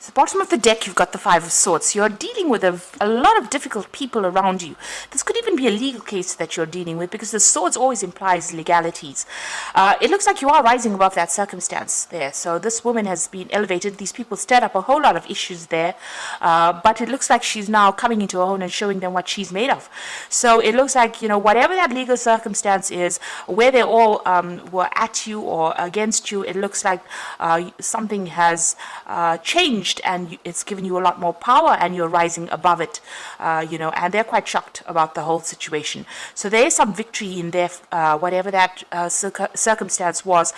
the bottom of the deck, you've got the Five of Swords. You're dealing with a lot of difficult people around you. This could even be a legal case that you're dealing with, because the swords always implies legalities. It looks like you are rising above that circumstance there. So this woman has been elevated. These people stirred up a whole lot of issues there. But it looks like she's now coming into her own and showing them what she's made of. So it looks like, whatever that legal circumstance is, where they all were at you or against you, it looks like something has changed, and it's given you a lot more power, and you're rising above it, and they're quite shocked about the whole situation. So there is some victory in there, whatever that circumstance was,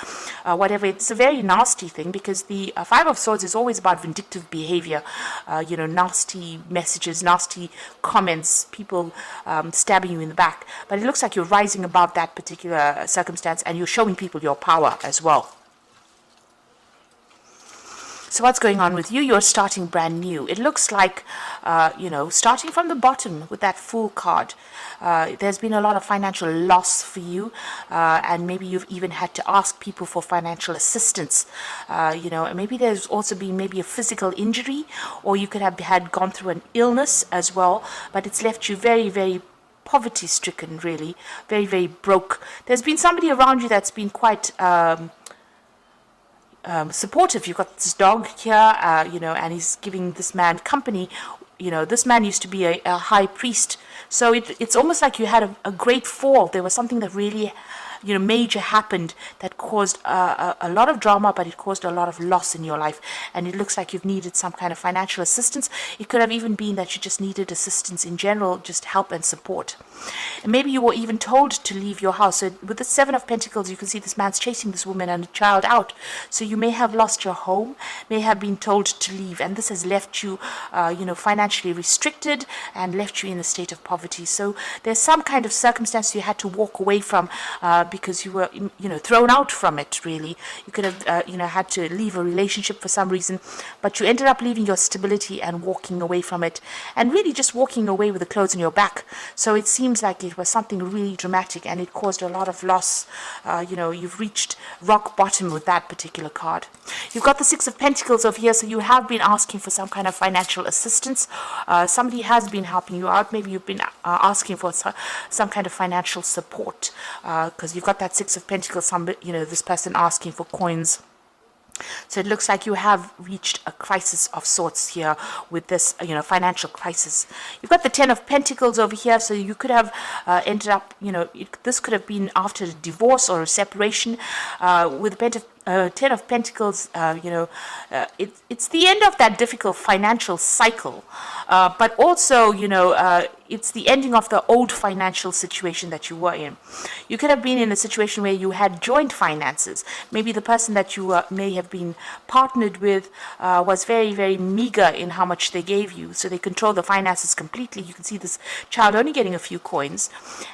whatever. It's a very nasty thing, because the Five of Swords is always about vindictive behavior, nasty messages, nasty comments, people stabbing you in the back. But it looks like you're rising above that particular circumstance, and you're showing people your power as well. So what's going on with you? You're starting brand new. It looks like, starting from the bottom with that Fool card. There's been a lot of financial loss for you, and maybe you've even had to ask people for financial assistance. And maybe there's also been maybe a physical injury, or you could have gone through an illness as well, but it's left you very, very poverty-stricken, really, very, very broke. There's been somebody around you that's been quite supportive. You've got this dog here, and he's giving this man company. This man used to be a high priest. So it's almost like you had a great fall. There was something that really, major happened that caused a lot of drama, but it caused a lot of loss in your life. And it looks like you've needed some kind of financial assistance. It could have even been that you just needed assistance in general, just help and support. And maybe you were even told to leave your house. So with the Seven of Pentacles, you can see this man's chasing this woman and a child out. So you may have lost your home, may have been told to leave, and this has left you, financially restricted and left you in a state of poverty. So there's some kind of circumstance you had to walk away from, because you were, thrown out from it, really. You could have, had to leave a relationship for some reason, but you ended up leaving your stability and walking away from it, and really just walking away with the clothes on your back. So it seems like it was something really dramatic, and it caused a lot of loss. You've reached rock bottom with that particular card. You've got the Six of Pentacles over here, so you have been asking for some kind of financial assistance. Somebody has been helping you out. Maybe you've been asking for some kind of financial support, because you've got that Six of Pentacles, this person asking for coins. So it looks like you have reached a crisis of sorts here with this, financial crisis. You've got the Ten of Pentacles over here, so you could have ended up, this could have been after a divorce or a separation. With the Ten of Pentacles, it's the end of that difficult financial cycle, but also, it's the ending of the old financial situation that you were in. You could have been in a situation where you had joint finances. Maybe the person that you may have been partnered with was very, very meager in how much they gave you, so they control the finances completely. You can see this child only getting a few coins,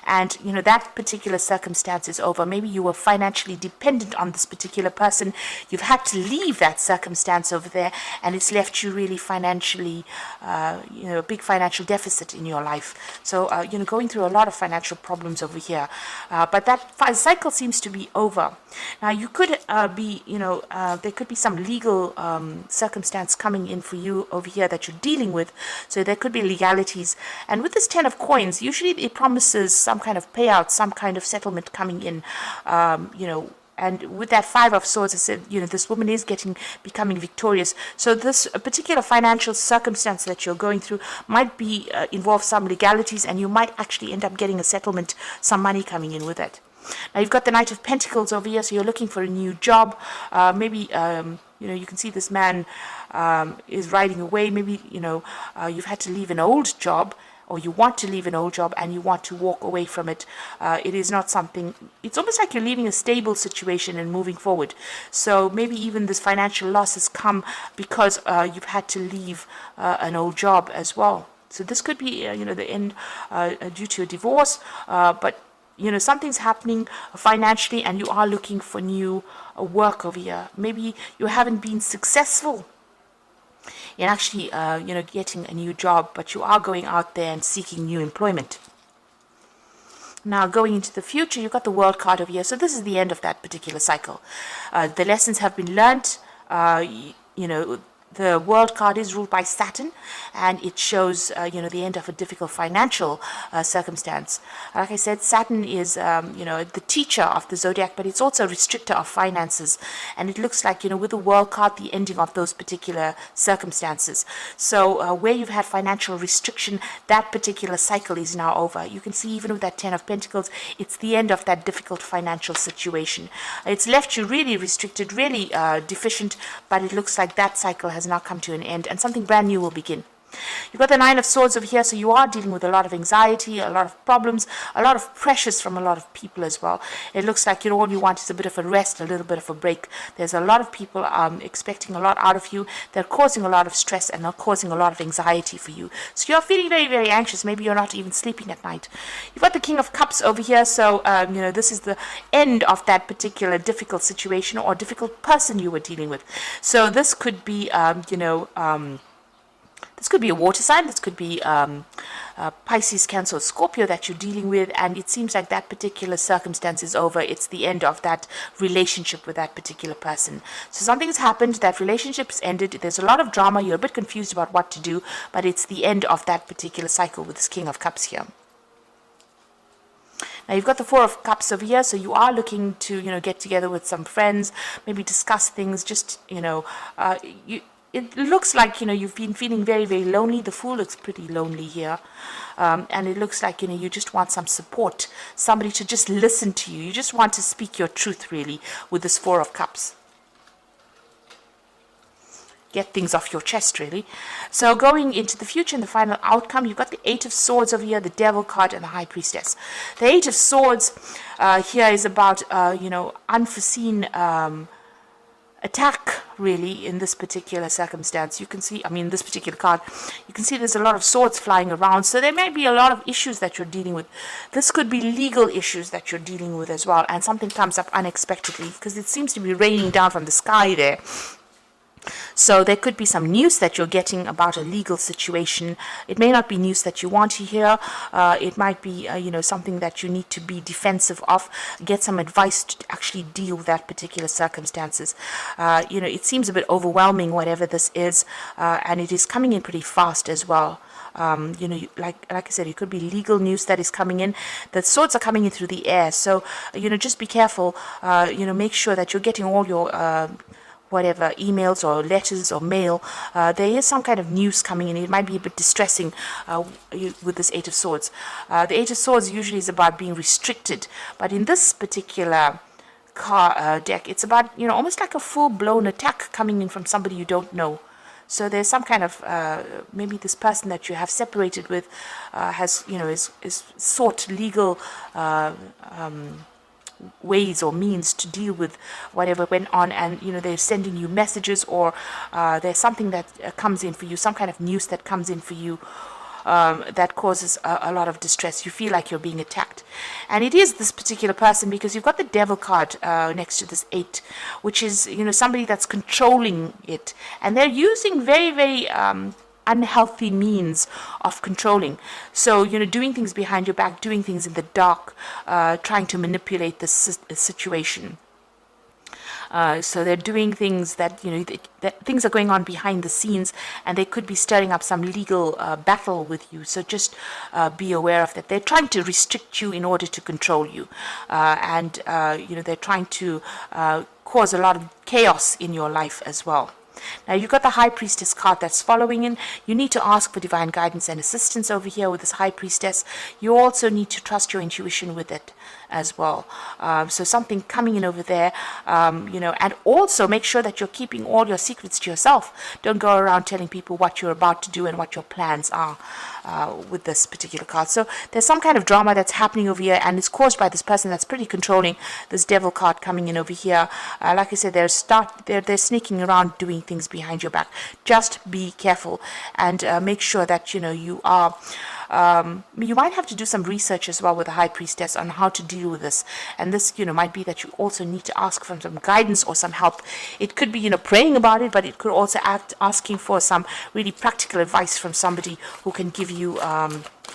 and that particular circumstance is over. Maybe you were financially dependent on this particular person. You've had to leave that circumstance over there, and it's left you really financially, a big financial deficit in your life. So, going through a lot of financial problems over here. But that cycle seems to be over. Now, you could be, there could be some legal circumstance coming in for you over here that you're dealing with. So there could be legalities. And with this Ten of Coins, usually it promises some kind of payout, some kind of settlement coming in, and with that Five of Swords, I said, this woman is becoming victorious. So this particular financial circumstance that you're going through might be involve some legalities, and you might actually end up getting a settlement, some money coming in with it. Now you've got the Knight of Pentacles over here, so you're looking for a new job. Maybe you can see this man is riding away. Maybe you've had to leave an old job, or you want to leave an old job and you want to walk away from it. It is not something, it's almost like you're leaving a stable situation and moving forward. So maybe even this financial loss has come because you've had to leave an old job as well. So this could be, the end due to a divorce, but something's happening financially, and you are looking for new work over here. Maybe you haven't been successful in actually, getting a new job, but you are going out there and seeking new employment. Now, going into the future, you've got the World card over here. So this is the end of that particular cycle. The lessons have been learnt. the World card is ruled by Saturn, and it shows, the end of a difficult financial circumstance. Like I said, Saturn is, the teacher of the zodiac, but it's also a restrictor of finances. And it looks like, with the World card, the ending of those particular circumstances. So where you've had financial restriction, that particular cycle is now over. You can see even with that 10 of Pentacles, it's the end of that difficult financial situation. It's left you really restricted, really deficient, but it looks like that cycle has now come to an end and something brand new will begin. You've got the Nine of Swords over here, so you are dealing with a lot of anxiety, a lot of problems, a lot of pressures from a lot of people as well. It looks like all you want is a bit of a rest, a little bit of a break. There's a lot of people expecting a lot out of you. They're causing a lot of stress and they're causing a lot of anxiety for you. So you're feeling very, very anxious. Maybe you're not even sleeping at night. You've got the King of Cups over here, so this is the end of that particular difficult situation or difficult person you were dealing with. So this could be, this could be a water sign, this could be Pisces, Cancer, Scorpio that you're dealing with, and it seems like that particular circumstance is over. It's the end of that relationship with that particular person. So something's happened, that relationship's ended, there's a lot of drama, you're a bit confused about what to do, but it's the end of that particular cycle with this King of Cups here. Now you've got the Four of Cups over here, so you are looking to, get together with some friends, maybe discuss things, just, it looks like, you've been feeling very, very lonely. The Fool looks pretty lonely here. And it looks like, you just want some support, somebody to just listen to you. You just want to speak your truth, really, with this Four of Cups. Get things off your chest, really. So going into the future and the final outcome, you've got the Eight of Swords over here, the Devil card, and the High Priestess. The Eight of Swords here is about, unforeseen attack, really, in this particular circumstance. You can see, this particular card, you can see there's a lot of swords flying around, so there may be a lot of issues that you're dealing with. This could be legal issues that you're dealing with as well, and something comes up unexpectedly, because it seems to be raining down from the sky there. So there could be some news that you're getting about a legal situation. It may not be news that you want to hear. It might be, something that you need to be defensive of. Get some advice to actually deal with that particular circumstances. It seems a bit overwhelming, whatever this is, and it is coming in pretty fast as well. Like I said, it could be legal news that is coming in. The swords are coming in through the air, so just be careful. Make sure that you're getting all your whatever emails or letters or mail. There is some kind of news coming in. It might be a bit distressing with this Eight of Swords. The Eight of Swords usually is about being restricted, but in this particular deck, it's about almost like a full-blown attack coming in from somebody you don't know. So there's some kind of maybe this person that you have separated with has is sought legal ways or means to deal with whatever went on, and they're sending you messages, or there's something that comes in for you, some kind of news that comes in for you that causes a lot of distress. You feel like you're being attacked, and it is this particular person, because you've got the Devil card next to this 8, which is somebody that's controlling it, and they're using very, very unhealthy means of controlling. So, doing things behind your back, doing things in the dark, trying to manipulate the situation. So they're doing things that, that things are going on behind the scenes, and they could be stirring up some legal battle with you. So just be aware of that. They're trying to restrict you in order to control you. And they're trying to cause a lot of chaos in your life as well. Now you've got the High Priestess card that's following in. You need to ask for divine guidance and assistance over here with this High Priestess. You also need to trust your intuition with it as well. So something coming in over there, and also make sure that you're keeping all your secrets to yourself. Don't go around telling people what you're about to do and what your plans are with this particular card. So there's some kind of drama that's happening over here, and it's caused by this person that's pretty controlling. This Devil card coming in over here. Like I said, they're sneaking around doing things behind your back. Just be careful and make sure that you are. You might have to do some research as well with the High Priestess on how to deal with this, and this might be that you also need to ask for some guidance or some help. It could be praying about it, but it could also asking for some really practical advice from somebody who can give you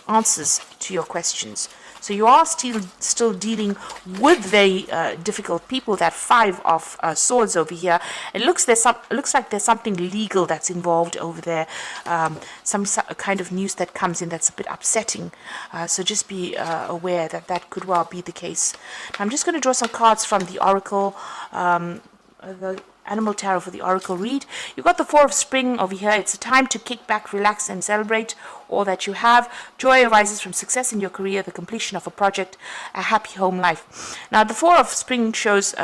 answers to your questions. So you are still dealing with very difficult people. That Five of Swords over here. It looks like there's something legal that's involved over there. Some kind of news that comes in that's a bit upsetting. So just be aware that that could well be the case. I'm just going to draw some cards from the Oracle. The Animal Tarot for the Oracle read. You've got the Four of Spring over here. It's a time to kick back, relax, and celebrate all that you have. Joy arises from success in your career, the completion of a project, a happy home life. Now, the Four of Spring shows,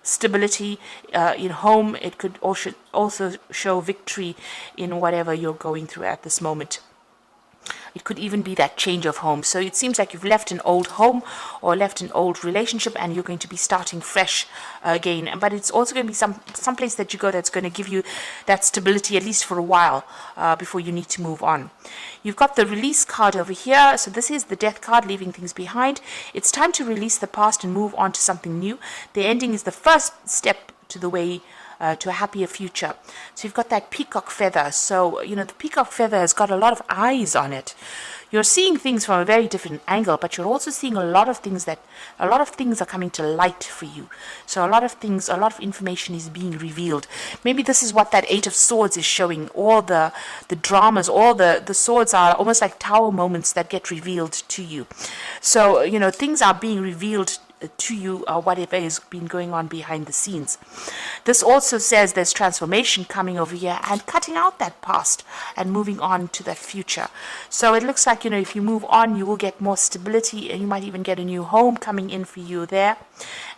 stability in home. It could also show victory in whatever you're going through at this moment. It could even be that change of home. So it seems like you've left an old home or left an old relationship and you're going to be starting fresh again. But it's also going to be some place that you go that's going to give you that stability, at least for a while, before you need to move on. You've got the release card over here. So this is the death card, leaving things behind. It's time to release the past and move on to something new. The ending is the first step to the way to a happier future. So you've got that peacock feather. So, the peacock feather has got a lot of eyes on it. You're seeing things from a very different angle, but you're also seeing a lot of things are coming to light for you. So a lot of information is being revealed. Maybe this is what that Eight of Swords is showing. All the dramas, all the swords are almost like tower moments that get revealed to you. So, things are being revealed to you, whatever has been going on behind the scenes. This also says there's transformation coming over here and cutting out that past and moving on to that future. So it looks like, if you move on, you will get more stability and you might even get a new home coming in for you there.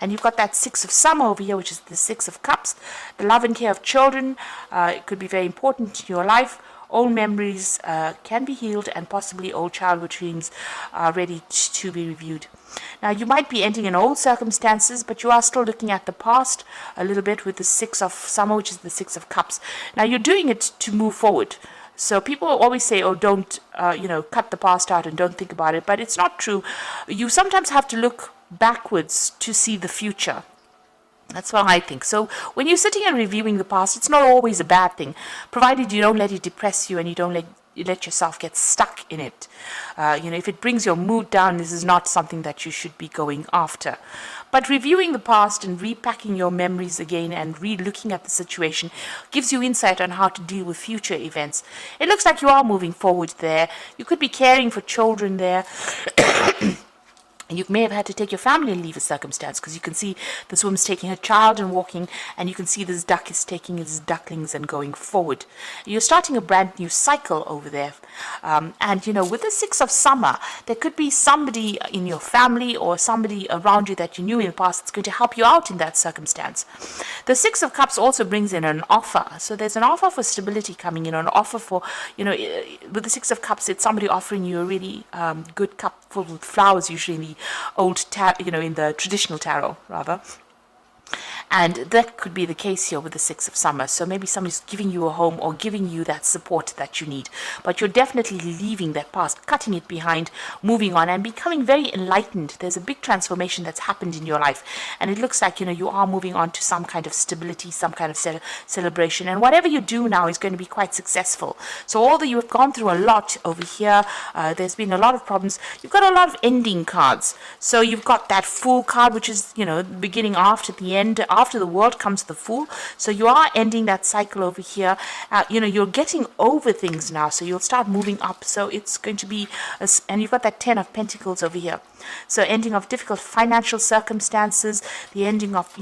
And you've got that Six of Summer over here, which is the Six of Cups. The love and care of children, it could be very important in your life. Old memories can be healed and possibly old childhood dreams are ready to be reviewed. Now, you might be ending in old circumstances, but you are still looking at the past a little bit with the Six of Summer, which is the Six of Cups. Now, you're doing it to move forward. So people always say, oh, don't, cut the past out and don't think about it. But it's not true. You sometimes have to look backwards to see the future. That's what I think. So when you're sitting and reviewing the past, it's not always a bad thing, provided you don't let it depress you and you don't let yourself get stuck in it. If it brings your mood down, this is not something that you should be going after. But reviewing the past and repacking your memories again and re-looking at the situation gives you insight on how to deal with future events. It looks like you are moving forward there. You could be caring for children there. You may have had to take your family and leave a circumstance, because you can see this woman's taking her child and walking, and you can see this duck is taking his ducklings and going forward. You're starting a brand new cycle over there. With the Six of Summer, there could be somebody in your family or somebody around you that you knew in the past that's going to help you out in that circumstance. The Six of Cups also brings in an offer. So there's an offer for stability coming in, an offer for, with the Six of Cups, it's somebody offering you a really good cup full with flowers, usually in the in the traditional tarot, rather. And that could be the case here with the Six of Summer. So maybe somebody's giving you a home or giving you that support that you need. But you're definitely leaving that past, cutting it behind, moving on, and becoming very enlightened. There's a big transformation that's happened in your life. And it looks like, you are moving on to some kind of stability, some kind of celebration. And whatever you do now is going to be quite successful. So although you have gone through a lot over here, there's been a lot of problems. You've got a lot of ending cards. So you've got that Fool card, which is, the beginning after the end. After the World comes the Fool. So you are ending that cycle over here. You're getting over things now. So you'll start moving up. So it's going to be, and you've got that 10 of Pentacles over here. So ending of difficult financial circumstances, the ending of,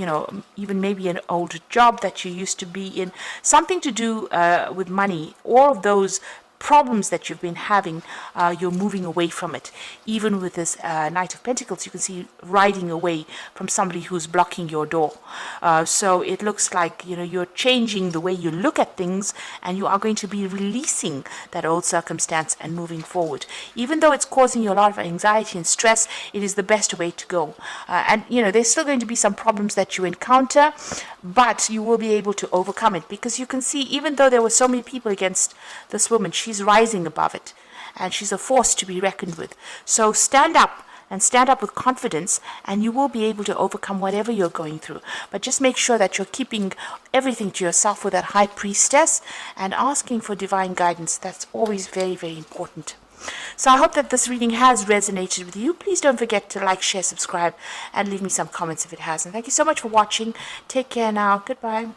even maybe an old job that you used to be in, something to do with money. All of those problems that you've been having, you're moving away from it. Even with this Knight of Pentacles, you can see riding away from somebody who's blocking your door. So it looks like, you're changing the way you look at things, and you are going to be releasing that old circumstance and moving forward. Even though it's causing you a lot of anxiety and stress, it is the best way to go. There's still going to be some problems that you encounter, but you will be able to overcome it, because you can see, even though there were so many people against this woman, she's rising above it, and she's a force to be reckoned with. So stand up, and stand up with confidence, and you will be able to overcome whatever you're going through. But just make sure that you're keeping everything to yourself with that High Priestess and asking for divine guidance. That's always very, very important. So I hope that this reading has resonated with you. Please don't forget to like, share, subscribe, and leave me some comments if it has. And thank you so much for watching. Take care now. Goodbye.